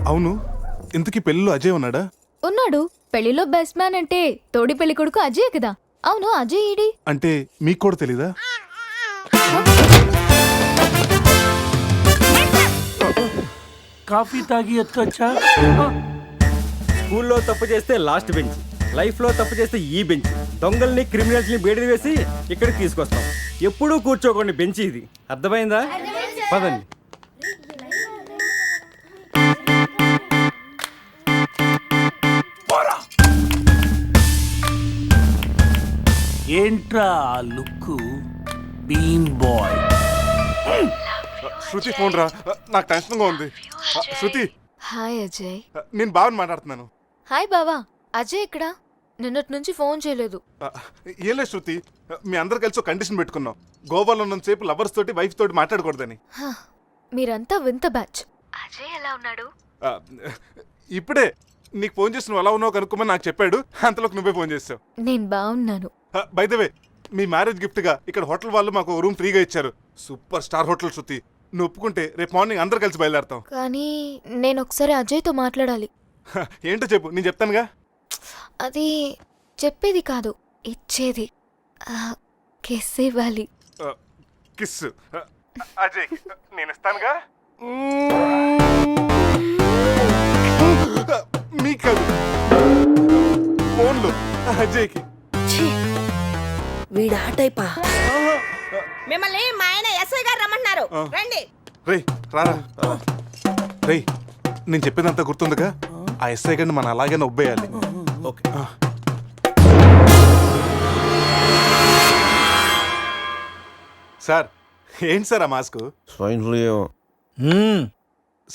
అవును, ఇంతకీ పెళ్ళిలో అజయ్ ఉన్నాడా? ఉన్నాడు. పెళ్లిలో బెస్ట్ మ్యాన్ అంటే తోడి పెళ్లి కొడుకు అజయ్ కదా. అవును, అజయ్ ఈడి. అంటే మీకు కూడా తెలీదా? కాఫీ తాగి ఎత్తుకొచ్చా. స్కూల్లో తప్పు చేస్తే లాస్ట్ బెంచ్, లైఫ్లో తప్పు చేస్తే ఈ బెంచ్. దొంగల్ని క్రిమినల్స్ని బయటకు వేసి ఇక్కడికి తీసుకొస్తాం. ఎప్పుడూ కూర్చోకండి బెంచ్ ఇది. అర్థమైందా? పదండి. ఏంట్రా లుక్? బీన్ బాయ్. శృతి ఫోన్ రా, నాకు టెన్షన్గా ఉంది. శృతి. హాయ్ అజయ్. నేను బావని మాట్లాడుతున్నాను. హాయ్ బావా. అజయ్ ఇక్కడ నిన్నటి నుంచి ఫోన్ చేయలేదు. ఏం లేదు శృతి, మీ అందరు కలిసి ఒక కండిషన్ పెట్టుకున్నాం. గోవాలో ఉన్నంతసేపు లవర్స్ తోటి వైఫ్ తోటి మాట్లాడకూడదని. మీరంతా వింత బ్యాచ్. అజయ్ ఎలా ఉన్నాడు? ఇప్పుడే నీకు ఫోన్ చేసి నువ్వు ఎలా ఉన్నావు కనుక్కోమని నాకు చెప్పాడు. అంతలోకి నువ్వే ఫోన్ చేసావు. నేను బాగున్నాను. By the way, me marriage gift గా ఇక్కడ హోటల్ వాళ్ళు మాకు రూమ్ ఫ్రీగా ఇచ్చారు. సూపర్ స్టార్ హోటల్ శృతి. నువ్వు ఒప్పుకుంటే రేపు మార్నింగ్ అందరు కలిసి బయలుదేరతాం. కానీ నేను ఒకసారి అజయ్తో మాట్లాడాలి. ఏంటో చెప్పు, నేను చెప్తానుగా. అది చెప్పేది కాదు, ఇచ్చేది. కిస్ ఇవ్వాలి. కిస్? అజయ్ నేను ఇస్తానుగా. మీకు కాదు, ఫోన్లో అజయ్కి. వీడా టైపా? మిమ్మల్ని మా ఆయన ఎస్ఐ గారు రమ్మంటున్నారు, రండి. రేయ్ రారా. రేయ్, నేను చెప్పేదంతా గుర్తుందిగా? ఆ ఎస్ఐ గండి మనం అలాగే నొబ్బేయాలి. ఓకే. సార్ ఏంటి సార్ ఆ మాస్క్? Swine flu.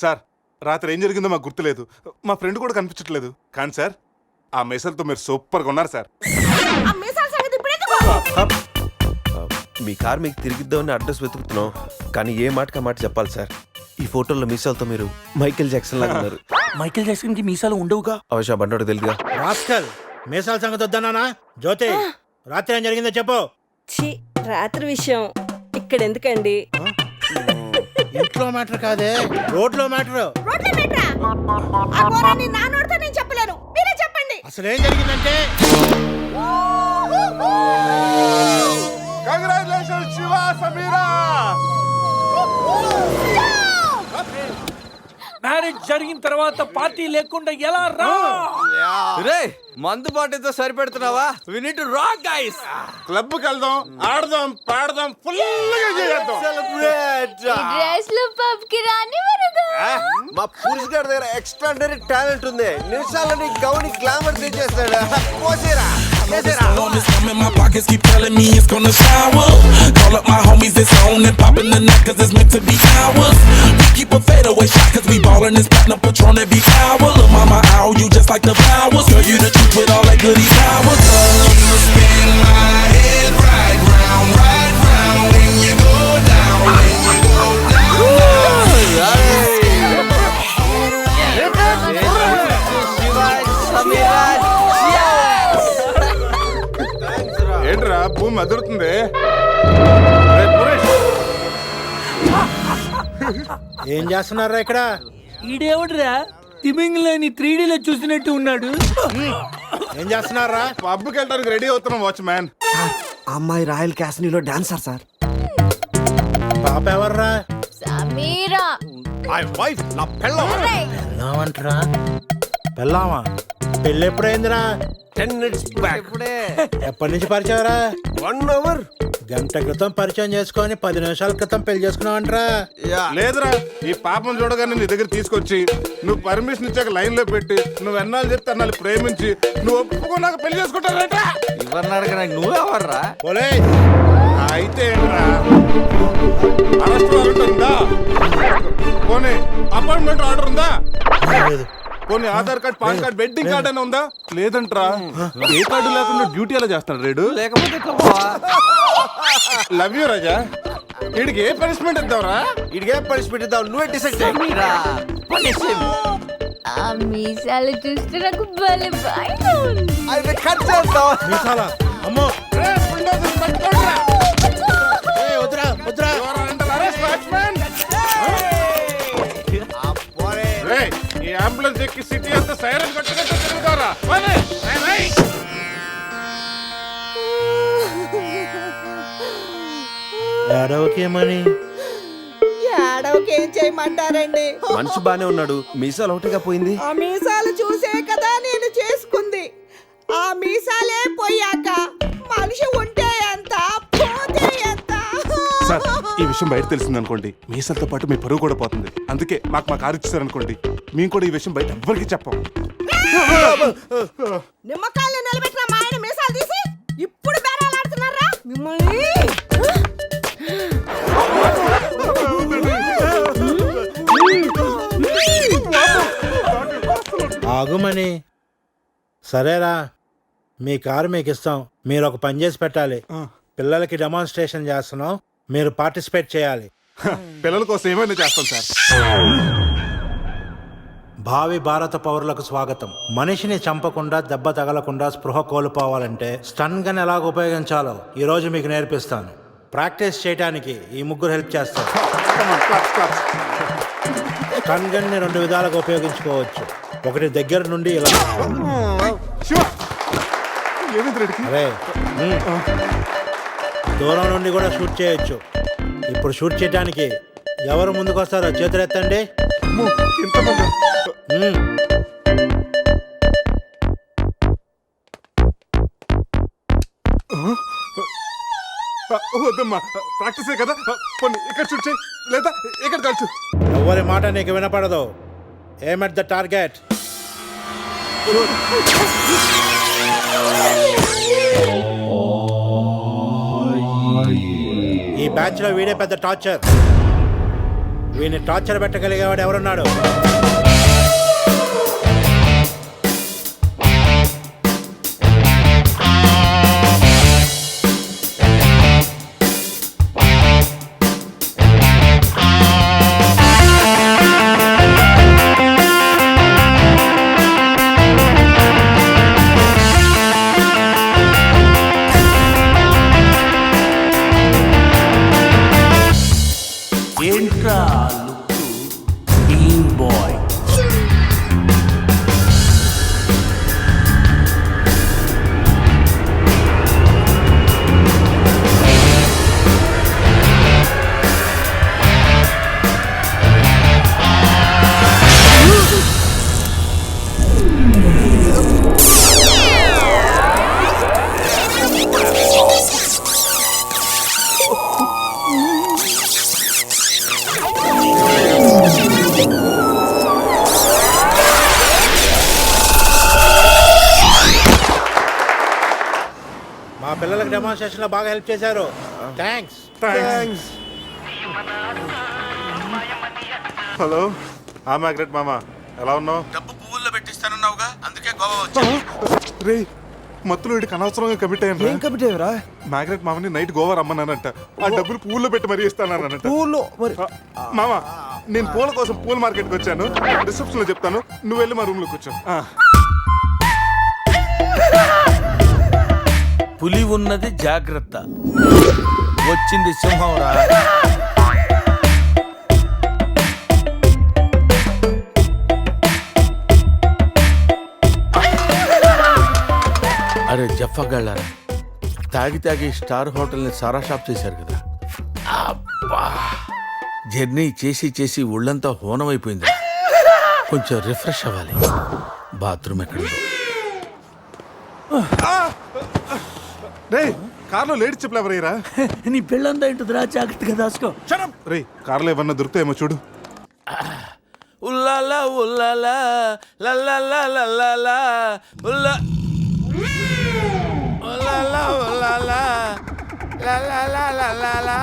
సార్ రాత్రి ఏం జరిగిందో మాకు గుర్తులేదు. మా ఫ్రెండ్ కూడా కనిపించట్లేదు. కానీ సార్ ఆ మెసల్తో మీరు సూపర్గా ఉన్నారు సార్. ఆ మీసాల సంగతి ఇప్పుడు ఎందుకు? మీ కార్ మీకు తిరిగిద్దామని అడ్రస్ వెతుకుతున్నాం, కానీ ఏ మాటకి మాట చెప్పాలి సార్. ఈ ఫోటోలో మీసాలతో మీరు మైకేల్ జాక్సన్ లాగా ఉన్నారు. మైకేల్ జాక్సన్ కి మీసాలు ఉండవుగా. అవశ్య బండోడు తెలుగుగా. రాస్కల్, మీసాల సంగతి వద్దన్నానా? జ్యోతి, రాత్రి ఏం జరిగిందో చెప్పు. ఛీ, రాత్రి విషయం ఇక్కడ ఎందుకండి? ఇంట్లో మ్యాటర్ కాదే, రోడ్లో మ్యాటర్. రోడ్ల మీటరా? ఆ ఘోరాన్ని నా నోటితో నేను చెప్పలేను, మీరే చెప్పండి. అసలు ఏం జరిగిందంటే, కంగ్రాచులేషన్స్ శివ, సమీరా. మ్యారేజ్ జరిగిన తర్వాత పార్టీ లేకుండా ఎలా రా? రే మందు బాటితో సరిపెడుతున్నావా? We need to rock guys. Club కి వెళ్దాం, ఆడదాం, పాడదాం, ఫుల్ గా చేద్దాం. సెలబ్రేట్. డ్రెస్ లో పబ్ కి రాని వరగా. మా పురుష్ గారి దగ్గర ఎక్స్ట్రాడనరీ టాలెంట్ ఉంది. నిమిషాలని Gouni glamour తెచ్చేస్తాడు. పోసేరా చేసేరా. My pockets keep telling me it's gonna shower. Call up my homies, it's on and popping the night cause it's meant to be ours. We keep a fadeaway shot cause we ballin' this platinum Patron every hour. Look mama, ow, you just like the flowers. Girl, you the truth with all that goody powers. You spin my head right round when you go down, when you go down. ఏంట్రా భూమి అదురుతుంది? ఏం చేస్తున్నారా ఇక్కడ? ఈడేవడరా తిమింగ్లేని 3Dలో చూసినట్టు ఉన్నాడు. ఏం చేస్తున్నారా? పబ్కి వెళ్ళడానికి రెడీ అవుతున్నాం వాచ్ మ్యాన్. అమ్మాయి రాయల్ క్యాసినీలో డాన్సర్ సార్. పాప ఎవర్రా? సమీరా. నా పెళ్ళామంటరా? పెళ్ళామా? పెళ్ళి ఎప్పుడైందిరా? 10 minutes back. ఎప్పటి నుంచి పరిచయరా? 1 hour. గంట క్రితం పరిచయం చేసుకొని 10 నిమిషాల క్రితం పెళ్లి చేసుకున్నావంటరా? లేదురా, ఈ పాపం చూడగానే నీ దగ్గర తీసుకొచ్చి నువ్వు పర్మిషన్ ఇచ్చాక లైన్ లో పెట్టి నువ్వు ఎన్నాళ్ళు చెప్తే అన్నాళ్ళు ప్రేమించి నువ్వు ఒప్పుకున్నాక పెళ్లి చేసుకుంటారట. ఎవరిని అడగ నువ్వెవర్రా? పోలే అయితే అరెస్ట్ వారెంట్ ఉందా? పోనీ అపాయింట్మెంట్ ఆర్డర్ ఉందా? పోనీ Aadhaar card, pan card, wedding card అని ఉందా? లేదంట్రా. ఏ కార్డు లేకుండా డ్యూటీ ఎలా చేస్తాడు రేడు? లేకపోతే లవ్ యూ రాజా. వీడికి ఏ పనిష్మెంట్ ఇద్దాంరా? ఇడిగే పనిష్మెంట్ ఇద్దాం, నువ్వే డిసైడ్ చేయరా. ఆ మీసాలు చూస్తే నాకు భలే భయం ఉంది. అయితే కట్ చేద్దాం. మీసాలా? అమ్మో, వద్దురా వద్దురా. ఈ అంబులెన్స్ ఎక్కి సిటీ అంతా సైరన్ కట్టుకుంటూ తిరుగుతారా ఏడవకేమని ఏడవకేం చేయమంటారండి? మనిషి బానే ఉన్నాడు, మీసాలు ఒకటిగా పోయింది. ఆ మీసాలు చూసే కదా నేను చేసుకుంది. ఆ మీసాలే పోయాక మనిషి ఉంటే ఎంత, పోతే ఎంత? సార్ ఈ విషయం బయట తెలిసిందనుకోండి మీసాలతో పాటు మీ పరువు కూడా పోతుంది. అందుకే మాకు మా కారు ఇచ్చారనుకోండి మేము కూడా ఈ విషయం బయట ఎవ్వరికి చెప్పాం. నిమ్మకాయలు నిలబెట్టిన మా ఆయన మీసాలు తీసి ఇప్పుడు బేరాలాడుతున్నారా మిమ్మల్ని? ఆగుమని. సరేరా, మీ కారు మీకు ఇస్తాం. మీరు ఒక పని చేసి పెట్టాలి. పిల్లలకి డెమాన్స్ట్రేషన్ చేస్తున్నాం, మీరు పార్టిసిపేట్ చేయాలి. పిల్లల కోసం ఏమైనా చేస్తాం సార్. భావి భారత పౌరులకు స్వాగతం. మనిషిని చంపకుండా, దెబ్బ తగలకుండా స్పృహ కోల్పోవాలంటే స్టన్ గన్ ఎలాగ ఉపయోగించాలో ఈరోజు మీకు నేర్పిస్తాను. ప్రాక్టీస్ చేయడానికి ఈ ముగ్గురు హెల్ప్ చేస్తారు. స్టన్ గన్ ని 2 విధాలుగా ఉపయోగించుకోవచ్చు. ఒకటి దగ్గర నుండి ఇలా, అరే దూరం నుండి కూడా షూట్ చేయొచ్చు. ఇప్పుడు షూట్ చేయడానికి ఎవరు ముందుకు వస్తారో చేతులు ఎత్తండి. వద్దమ్మా, ప్రాక్టీసే కదా. కొన్ని ఇక్కడ షూట్ చేయి, లేదా ఇక్కడ కాల్చు. ఎవరి మాట నీకు వినపడదు. ఏమ్ ఎట్ ద టార్గెట్. ఈ బ్యాచ్ లో వీడే పెద్ద టార్చర్. వీడిని టార్చర్ పెట్టగలిగేవాడు ఎవరున్నాడు? ఏంట్రా లుక్ టీమ్ బాయ్. మా పిల్లలకు డెమాన్స్ట్రేషన్ లో బాగా హెల్ప్ చేశారు. థ్యాంక్స్. హలో మ్యాగ్రెట్ మామ, ఎలా ఉన్నావు? డబ్బు పువ్వుల్లో పెట్టిస్తానన్నావుగా, అందుకే గోవా వచ్చా. రే మత్తులో వీడికి అనవసరంగా కమిట్ అయ్యాను. ఏం కమిటీ అయ్యారా? మ్యాగ్రెట్ మామని నైట్ గోవా రమ్మన్నానంట. ఆ డబ్బులు పువ్వుల్లో పెట్టి మరీ ఇస్తానంట. పువ్వుల్లో మరి మామ నేను పూల కోసం పూల మార్కెట్కి వచ్చాను. రిసెప్షన్ లో చెప్తాను, నువ్వు వెళ్ళి మా రూమ్ లో కూర్చో. పులి ఉన్నది జాగ్రత్త, వచ్చింది సింహం రా. అరే జఫ్ఫగాళ్ళారా, తాగి తాగి స్టార్ హోటల్ని సారా షాప్ చేశారు కదా. అబ్బా, జర్నీ చేసి చేసి ఒళ్ళంతా హోనమైపోయింది. కొంచెం రిఫ్రెష్ అవ్వాలి. బాత్రూమ్ ఎక్కడుందో. రే కార్లో లేడీ చెప్పులు ఎవరయ్యరా? నీ పెళ్ళంతా ఇంటుందిరా, జాగ్రత్తగా దాసుకో. రే కార్లో ఏమన్నా దొరుకుతాయేమో చూడు. ఉల్లాలా ఉల్లాలా లల్లాలా లల్లాలా ఉల్లా ఉల్లాలా ఉల్లాలా లల్లాలా లల్లాలా.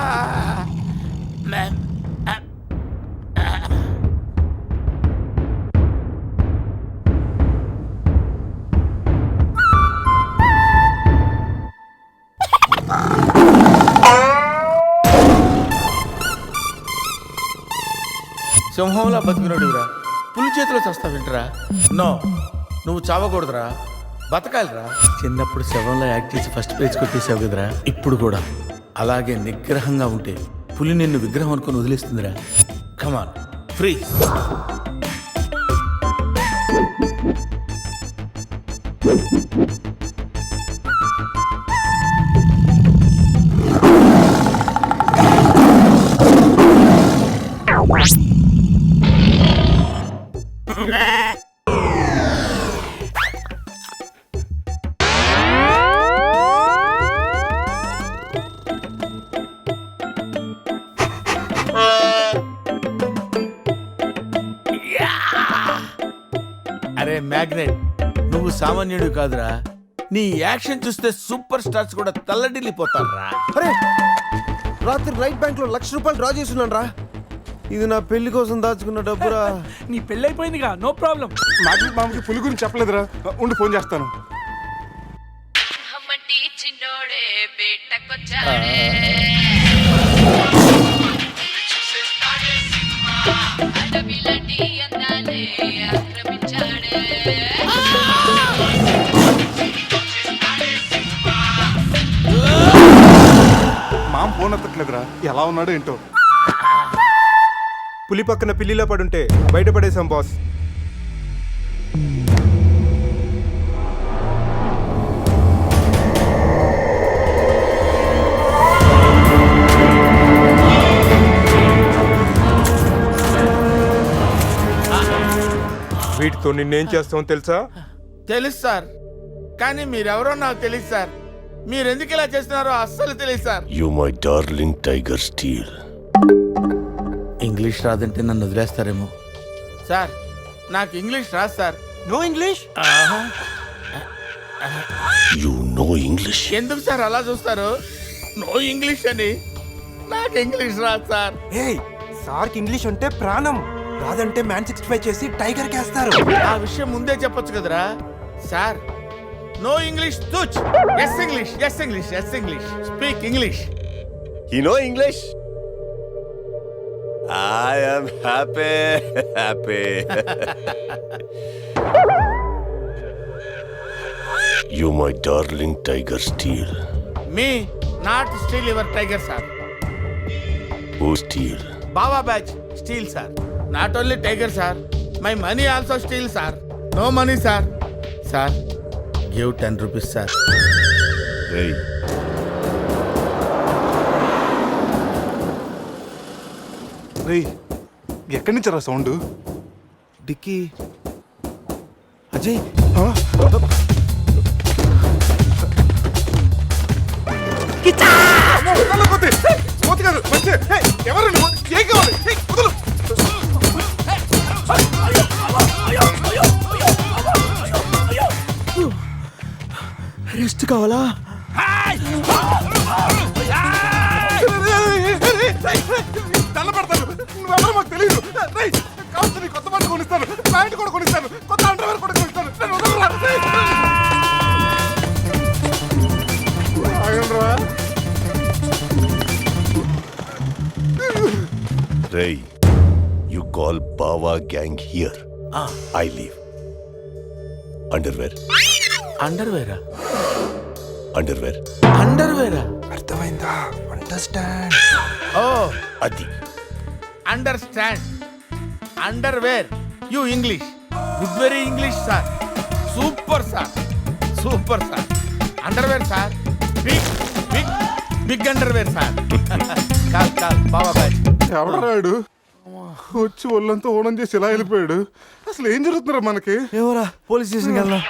సింహంలా బతికినోడురా, పులి చేతిలో చస్తావింటరా? నో, నువ్వు చావకూడదురా, బతకాలిరా. చిన్నప్పుడు శవంలో యాక్ట్ చేసి ఫస్ట్ పేజ్ కొట్టేసావు కదరా, ఇప్పుడు కూడా అలాగే నిగ్రహంగా ఉంటే పులి నిన్ను విగ్రహం అనుకుని వదిలేస్తుందిరా. Come on free. అరే మ్యాగ్నెట్, నువ్వు సామాన్యుడు కాదురా. నీ యాక్షన్ చూస్తే సూపర్ స్టార్స్ కూడా తల్లడిల్లిపోతారా. అరే రాత్రి రైట్ బ్యాంక్ లో ₹1,00,000 డ్రా చేస్తున్నాను రా. ఇది నా పెళ్లి కోసం దాచుకున్న డబ్బురా. నీ పెళ్ళి అయిపోయిందిగా, నో ప్రాబ్లం. మ్యాగ్నెట్ మామకి పులి గురించి చెప్పలేదురా. ఉండి ఫోన్ చేస్తాను. మామ ఫోన్ ఎత్తట్లేదురా. ఎలా ఉన్నాడు ఏంటో. పులి పక్కన పిల్లిలో పడుంటే బయటపడేశాం బాస్. వీటితో నిన్నేం చేస్తామో తెలుసా? తెలుసు సార్, కానీ మీరెవరో నాకు తెలియదు సార్. మీరు ఎందుకు ఇలా చేస్తున్నారో అస్సలు తెలియదు sir. You my darling tiger steel. English రాదంటే నన్ను వదిలేస్తారేమో సార్. నాకు ఇంగ్లీష్ రాదు sir. No English. You know English? ఎందుకు సార్ అలా చూస్తారు? నో ఇంగ్లీష్ అని. నాకు ఇంగ్లీష్ రాదు సార్. ఏయ్, సార్కి ఇంగ్లీష్ అంటే ప్రాణం. రాదంటే మ్యాన్ 65 చేసి టైగర్ కేస్తారు. ఆ విషయం ముందే చెప్పొచ్చు కదరా sir. No English touch. Yes English, yes English, yes English. Speak English. You know English? I am happy. You my darling tiger steel. మీ not steal your tiger sir. Who steel? Baba batch steal sir. Not only tiger sir, my money also steal sir. No money sir. Sir give 10 rupees sir. Hey. రేయ్, ఎక్కడి నుంచి రా sound? Dicky Ajay. Rest కావాలా? తెల్లబడతాను. నువ్వెవరో మాకు తెలియదు. కావచ్చు నీ కొత్త బట్టలు కొనిస్తాను, ప్యాంట్ కూడా కొనిస్తాను, కొత్త అండర్వేర్ కూడా కొనిస్తాను. నేను వదలరా. ఆగండ్రా. Ray, you call Bawa gang here. I leave. Underwear. అండర్వేరా? Underwear. అండర్వేరా? అర్థమైందా? అండర్స్టాండ్. ఓ Adi. Understand. Underwear. You English. Good very English sir. Super sir, super sir. Underwear sir. Big big big underwear sir. కాల్ కాల్ బాబా batch. ఎవడరాడు వచ్చి ఒళ్ళంతా ఓనం చేసి ఇలా వెళ్ళిపోయాడు? అసలు ఏం జరుగుతుందిరా మనకి? ఏమోరా, పోలీస్ స్టేషన్కి వెళ్దాం.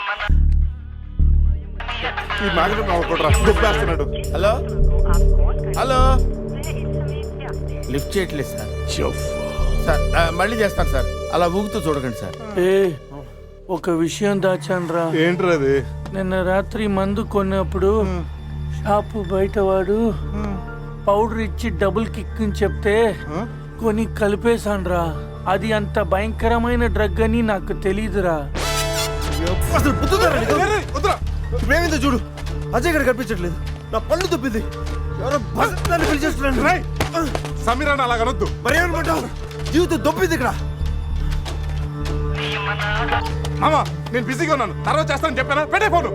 ఈ మ్యాగ్నెట్ నవ్వకూడరా, దుబ్బేస్తున్నాడు. హలో హలో, లిఫ్ట్ చేయట్లేదు సార్. సార్ మళ్ళీ చేస్తాను సార్. అలా ఊగుతూ చూడకండి సార్. ఒక విషయం దాచాన్రా. ఏంట్రా అది? నిన్న రాత్రి మందు కొన్నప్పుడు షాపు బయటవాడు పౌడర్ ఇచ్చి డబుల్ కిక్ అని చెప్తే కొని కలిపేశాన్రా. అది అంత భయంకరమైన డ్రగ్ అని నాకు తెలీదురా. అసలు ఇప్పుడేమైందో చూడు. అజయ్ గడ కనిపించట్లేదు. నా పళ్ళు తప్పింది. ఎవరో బస్సుని పిలిచేస్తున్నాడు. సమీరాన్ని అలాగనొద్దు. మరేమనుకుంటావు? జీవితం దొప్పింది ఇక్కడ. మామా, నేను బిజీగా ఉన్నాను, తర్వాత చేస్తాను చెప్పానా? పెట్టే ఫోను.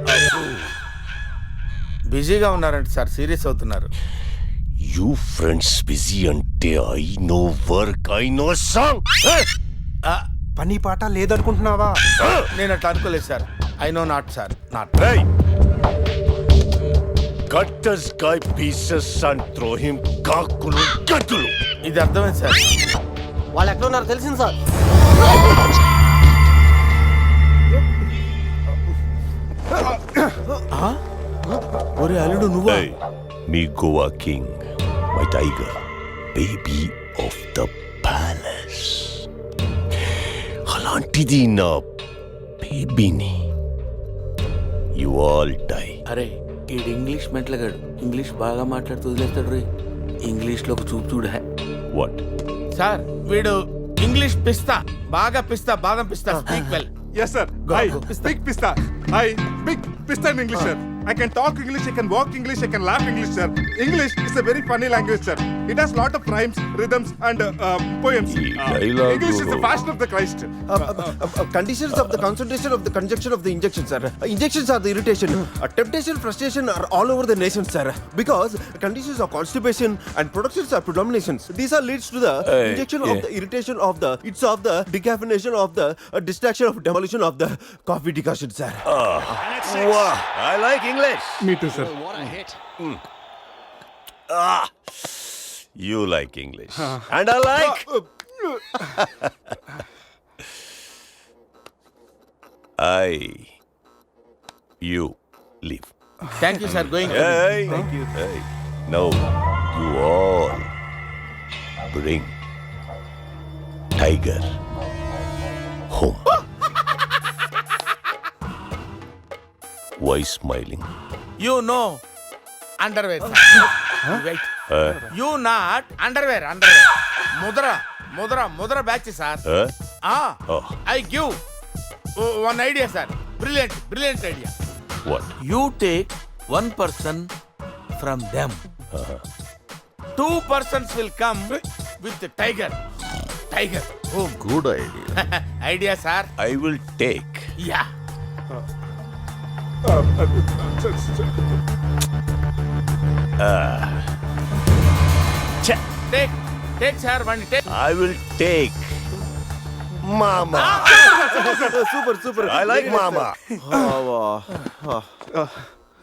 బిజీగా ఉన్నారంటే సార్, సీరియస్ అవుతున్నారు. You friends busy ante I know work, I know song. పని పాట లేదనుకుంటున్నావా? నేను అట్లా అనుకోలేదు sir. I know not sir, not. Hey! Cut this guy pieces and throw him కాకులు గతులు. ఇది అర్థమైంది సార్. వాళ్ళు ఎక్కడ ఉన్నారో తెలిసింది సార్. ఇప్పుడు నువ్వా? మీ Goa king, my tiger, baby of the palace. అలాంటిది నా బేబీని యు ఆల్ డై. అరే ఈడు ఇంగ్లీష్ మెంట్లగాడు, ఇంగ్లీష్ బాగా మాట్లాడుతూ వదిలేస్తాడు రే. ఇంగ్లీష్లో ఒక చూపు చూడ. వాట్ సార్ వీడు ఇంగ్లీష్ పిస్తా, బాగా పిస్తా, బాదం పిస్తా. Speak well. Yes, sir. I speak pista. I speak pista in English, sir. I can talk English, I can walk English, I can laugh English, sir. English is a very funny language, sir. It has lot of rhymes, rhythms, and poems. English is the fashion of the Christ. Conditions of the concentration of the conjunction of the injection, sir. Injections are the irritation. Temptation, frustration are all over the nation, sir. Because conditions of constipation and productions are predominations. These are leads to the injection of the irritation of the, it's of the decaffeination of the distraction of demolition of the coffee decoction, sir. Wow, I like English. Me too, sir. You like English. And I like. You leave. Thank you sir. Going. Hey. Thank you. Hey. Now, you all bring Tiger home. Why smiling? You no underwear. Wait. You not underwear. ముద్ర batch sir. I give one idea sir. Brilliant idea. What? You take 1 person from them. 2 persons will come with the tiger. Oh, good idea. Idea sir. I will take. Yeah. Take sir, one take. I will take Mama. Super. I like Mama.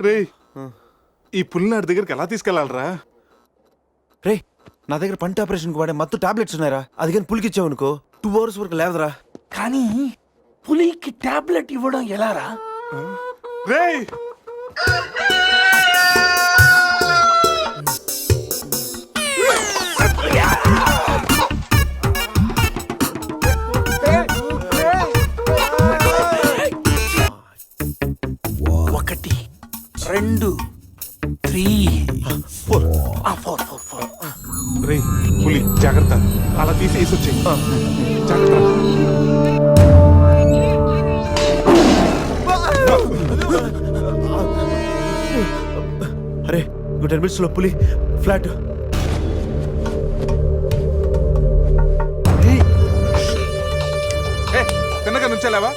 రే ఈ పుల్లినాడి దగ్గరికి ఎలా తీసుకెళ్ళాలరా? రే నా దగ్గర పంట operation వాడే మత్తు tablets ఉన్నాయరా. అది కానీ పులికిచ్చావు అనుకో 2 hours వరకు లేవదరా. కానీ పులికి టాబ్లెట్ ఇవ్వడం ఎలారా? రే ఒకటి 2 3 4. రే పులి జాగ్రత్త, అలా తీసి వేసొచ్చాయి. జాగ్రత్త. అరే 10 minutes లో పులి ఫ్లాట్. తిన్నగా నుంచెలావా?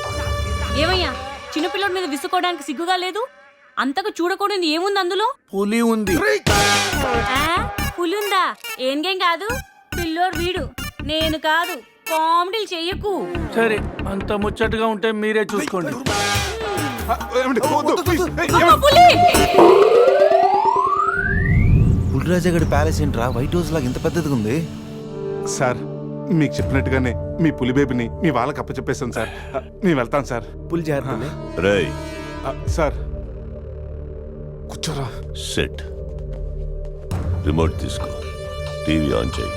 ఏమయ్యా చిన్నపిల్లడి మీద విసుకోవడానికి సిగ్గుగా లేదు? అంతకు చూడకూడదు ఏముంది అందులో? పులి ఉంది. పులి ఉందా? ఏం కాదు, పిల్లోడు వీడు, నేను కాదు. కామెడీలు చెయ్యకు. సరే అంత ముచ్చటగా ఉంటే మీరే చూసుకోండి. పులిరాజగడ్ ప్యాలెస్ ఏంట్రా వైట్ హౌస్ లాగా ఇంత పెద్దదిగా ఉంది? సార్ మీకు చెప్పినట్టుగానే మీ పులి బేబీని మీ వాళ్ళకి అప్పచెప్పేస్తాను సార్. నేను వెళ్తాను సార్. పులి జాగ్రత్త. Ray. సార్ కూర్చోరా. Sit. రిమోట్ తీసుకో, టీవీ ఆన్ చేయి.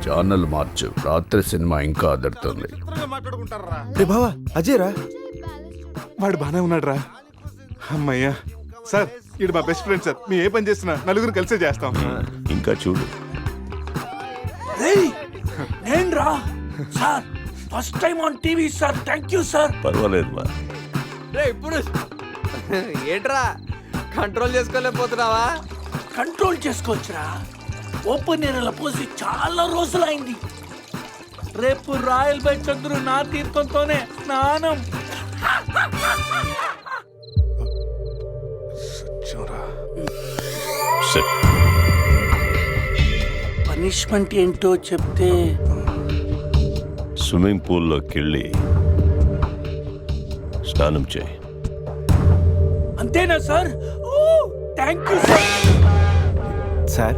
ఛానల్ మార్చు, రాత్రి సినిమా ఇంకా అదరుతుంది. రే బావా అజయ్ రా. వాడు బానే ఉన్నాడు రా. అమ్మయ్యా సార్, ఈడు మా బెస్ట్ ఫ్రెండ్ సార్. మీ ఏ పని చేస్తున్నా నలుగురు కలిసే చేస్తాం. ఇంకా చూడు. నేను రా sir, first time on TV sir. Thank you sir. పర్వాలేదు మా. ఇప్పుడు ఏంట్రా కంట్రోల్ చేసుకోలేకపోతున్నావా? కంట్రోల్ చేసుకోవచ్చురా. ఓపెన్ ఏరియాలో పోసి చాలా రోజులైంది. రేపు రాయల్ బై చంద్రు నా తీర్థంతోనే స్నానం. పనిష్మెంట్ ఏంటో చెప్తే స్విమ్మింగ్ పూల్లోకి వెళ్ళి స్నానం చేయి. అంతేనా సార్? Thank you sir. సార్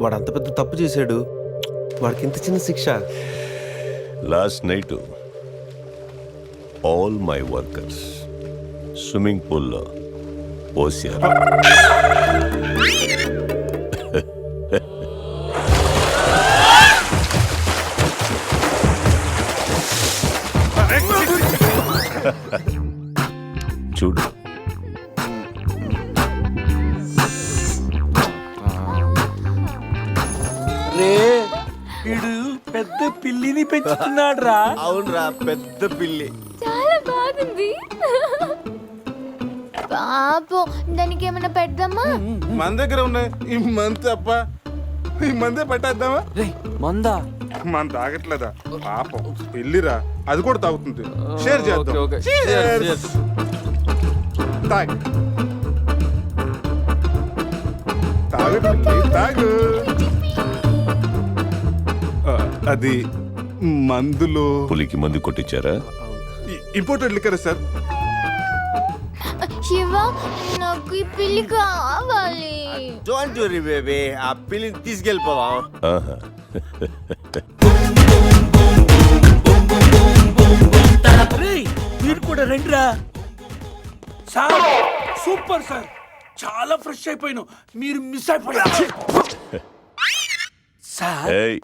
వాడు అంత పెద్ద తప్పు చేశాడు, వాడికి ఇంత చిన్న శిక్ష. Last night all my workers swimming పూల్లో పోసారు. చూడు, రే వీడు పెద్ద పిల్లిని పెంచుతున్నాడు రా. అవునరా, పెద్ద పిల్లి. చాలా బాగుంది. పాపం దానికి ఏమైనా పెడదామా? మన దగ్గర ఉన్నాయి ఈ మంత్ అప్ప, ఈ మందే పెట్టేద్దామా? మందా? మన తాగట్లేదా పాపం, పెళ్ళిరా, అది కూడా తాగుతుంది. షేర్ చేద్దాం. Cheers. తాగు తాగు పిల్లి, తాగు. అది మందులో పులికి మందు కొట్టించారా? Imported liquor sir. శివ, నాకు ఈ పిల్లి కావాలి. డోంట్ వరీ బేబీ, ఆ పిల్లిని తీసుకెళ్ళిపోదాం. ఆహా. మీరు కూడా రండిరా. సార్ సూపర్ సార్, చాలా ఫ్రెష్ అయిపోయినావు. మీరు మిస్ అయిపోయారు సార్. ఏయ్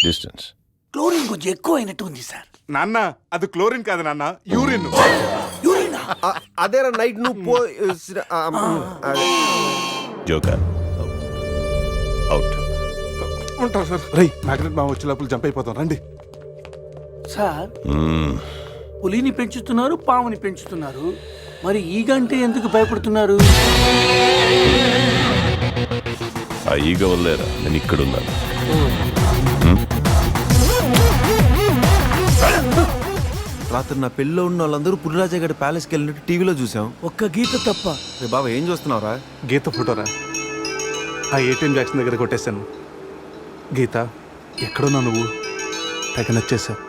డిస్టెన్స్. క్లోరిన్ కొంచెం ఎక్కువ అయినట్టు ఉంది సార్. నాన్న అది క్లోరిన్ కాదు నాన్న, యూరిన్. యూరినా? అదేరా నైట్ నువ్వు పో. Joker out. ఉంటారు సార్. రై మ్యాగ్నెట్ మామ వచ్చే లోపల జంప్ అయిపోతాం, రండి. సార్ పులిని పెంచుతున్నారు, పాముని పెంచుతున్నారు, మరి ఈ గంటే ఎందుకు భయపడుతున్నారు? ఆ ఈగ వల్లేరా నేను ఇక్కడున్నాను. రాత్రి నా పెళ్ళిలో ఉన్న వాళ్ళందరూ పులిరాజా గడి ప్యాలెస్కి వెళ్ళినట్టు టీవీలో చూసాం. ఒక్క గీత తప్ప. రే బాబా, ఏం చూస్తున్నావురా? గీత ఫోటోరా, ఆ ఏటీఎం జాక్సన్ దగ్గర కొట్టేశాను. గీత ఎక్కడున్నా నువ్వు? తెగ నచ్చేసావు.